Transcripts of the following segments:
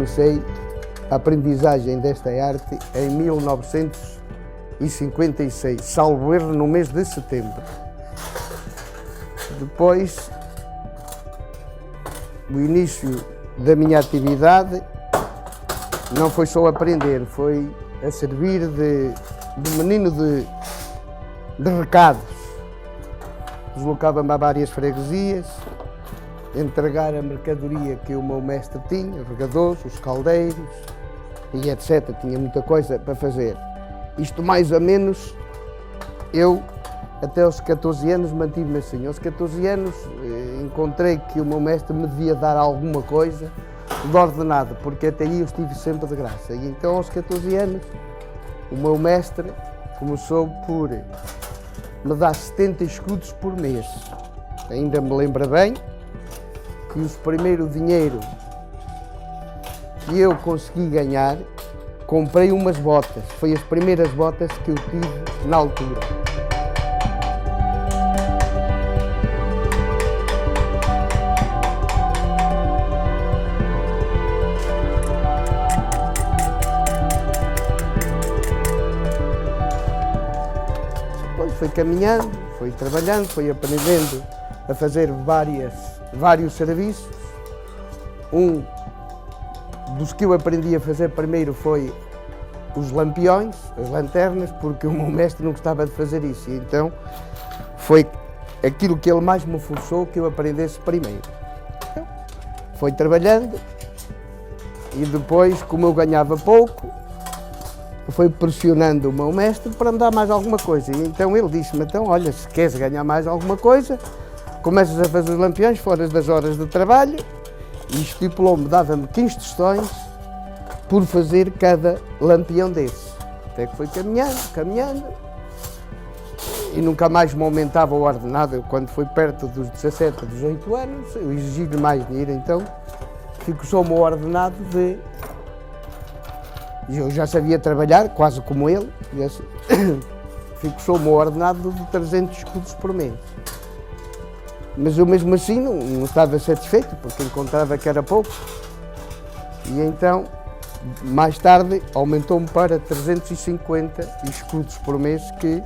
comecei a aprendizagem desta arte em 1956, salvo erro, no mês de setembro. Depois, o início da minha atividade não foi só aprender, foi a servir de menino de recados. Deslocava-me a várias freguesias, entregar a mercadoria que o meu mestre tinha, os regadores, os caldeiros e etc. Tinha muita coisa para fazer. Isto mais ou menos, eu até aos 14 anos mantive-me assim. Aos 14 anos encontrei que o meu mestre me devia dar alguma coisa de ordenado, porque até aí eu estive sempre de graça. E então aos 14 anos o meu mestre começou por me dar 70 escudos por mês. Ainda me lembro bem que o primeiro dinheiro que eu consegui ganhar, comprei umas botas. Foi as primeiras botas que eu tive na altura. Depois foi caminhando, foi trabalhando, foi aprendendo a fazer vários serviços. Um dos que eu aprendi a fazer primeiro foi os lampiões, as lanternas, porque o meu mestre não gostava de fazer isso. E então foi aquilo que ele mais me forçou que eu aprendesse primeiro. Então, foi trabalhando e depois, como eu ganhava pouco, foi pressionando o meu mestre para me dar mais alguma coisa. E então ele disse-me, então, olha, se queres ganhar mais alguma coisa, começas a fazer os lampiões fora das horas de trabalho, e estipulou-me, dava-me 15 tostões por fazer cada lampião desse. Até que foi caminhando, e nunca mais me aumentava o ordenado. Eu, quando foi perto dos 17, 18 anos, eu exigi-lhe mais dinheiro, então fixou-me o ordenado de... Eu já sabia trabalhar, quase como ele, fixou-me o ordenado de 300 escudos por mês. Mas eu mesmo assim não estava satisfeito, porque encontrava que era pouco. E então, mais tarde, aumentou-me para 350 escudos por mês, que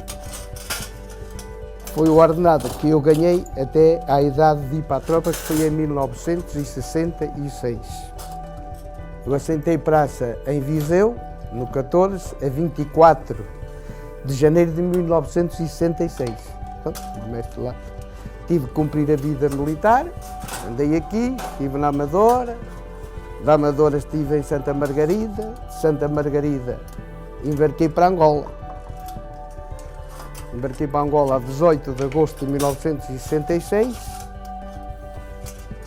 foi o ordenado que eu ganhei até à idade de ir para a tropa, que foi em 1966. Eu assentei praça em Viseu, no 14 a 24 de janeiro de 1966. Pronto, o mestre lá. Tive que cumprir a vida militar, andei aqui, estive na Amadora, da Amadora estive em Santa Margarida, de Santa Margarida embarquei para Angola. Embarquei para Angola a 18 de agosto de 1966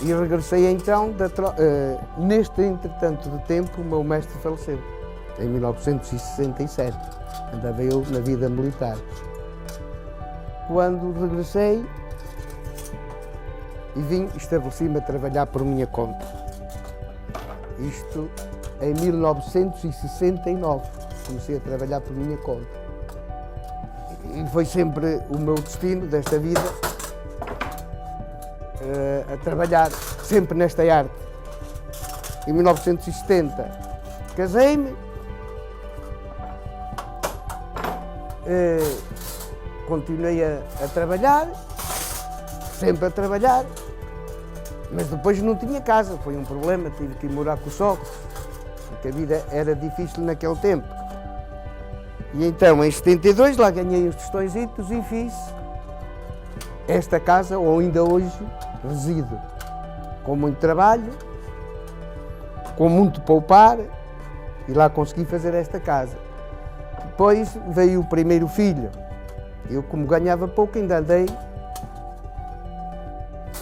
e regressei então, neste entretanto de tempo, o meu mestre faleceu, em 1967, andava eu na vida militar. Quando regressei, e vim, estabeleci-me a trabalhar por minha conta. Isto em 1969, comecei a trabalhar por minha conta. E foi sempre o meu destino desta vida, a trabalhar sempre nesta arte. Em 1970 casei-me, continuei a trabalhar, sempre a trabalhar, mas depois não tinha casa, foi um problema, tive que ir morar com os sogros, porque a vida era difícil naquele tempo. E então, em 72, lá ganhei os tostõezitos e fiz esta casa, onde ainda hoje resido, com muito trabalho, com muito poupar, e lá consegui fazer esta casa. Depois veio o primeiro filho. Eu, como ganhava pouco, ainda andei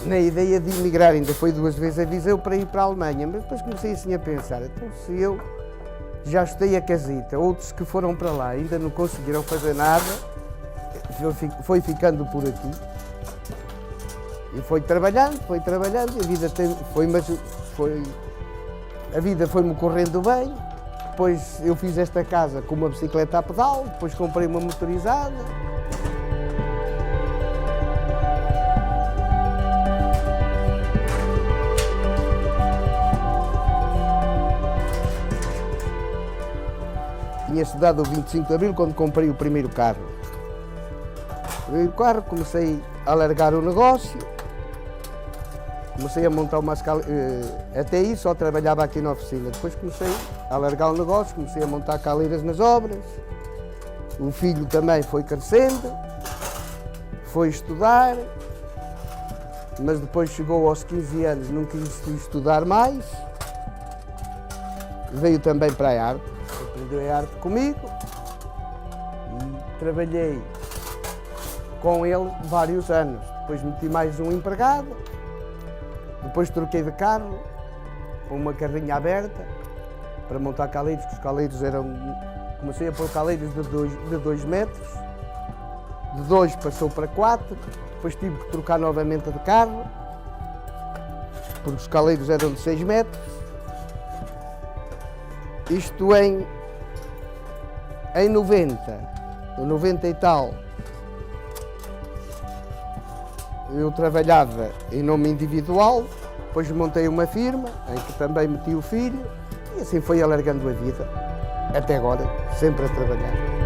na ideia de emigrar, ainda foi 2 vezes a Viseu para ir para a Alemanha, mas depois comecei assim a pensar, então se eu já estudei a casita, outros que foram para lá ainda não conseguiram fazer nada, foi ficando por aqui. E foi trabalhando, e a vida foi-me correndo bem. Depois eu fiz esta casa com uma bicicleta a pedal, depois comprei uma motorizada. tinha estudado o 25 de Abril quando comprei o primeiro carro. O primeiro carro, comecei a alargar o negócio, comecei a montar uma escala, até aí só trabalhava aqui na oficina. Depois comecei a alargar o negócio, comecei a montar caleiras nas obras. O filho também foi crescendo, foi estudar, mas depois chegou aos 15 anos, não quis estudar mais. Veio também para a arte, aprendeu a arte comigo e trabalhei com ele vários anos. Depois meti mais um empregado, depois troquei de carro, com uma carrinha aberta, para montar caleiros, que os caleiros eram... Comecei a pôr caleiros de 2 metros, de 2 passou para 4, depois tive que trocar novamente de carro, porque os caleiros eram de 6 metros. Isto em 90 e tal, eu trabalhava em nome individual, depois montei uma firma, em que também meti o filho, e assim foi alargando a vida, até agora, sempre a trabalhar.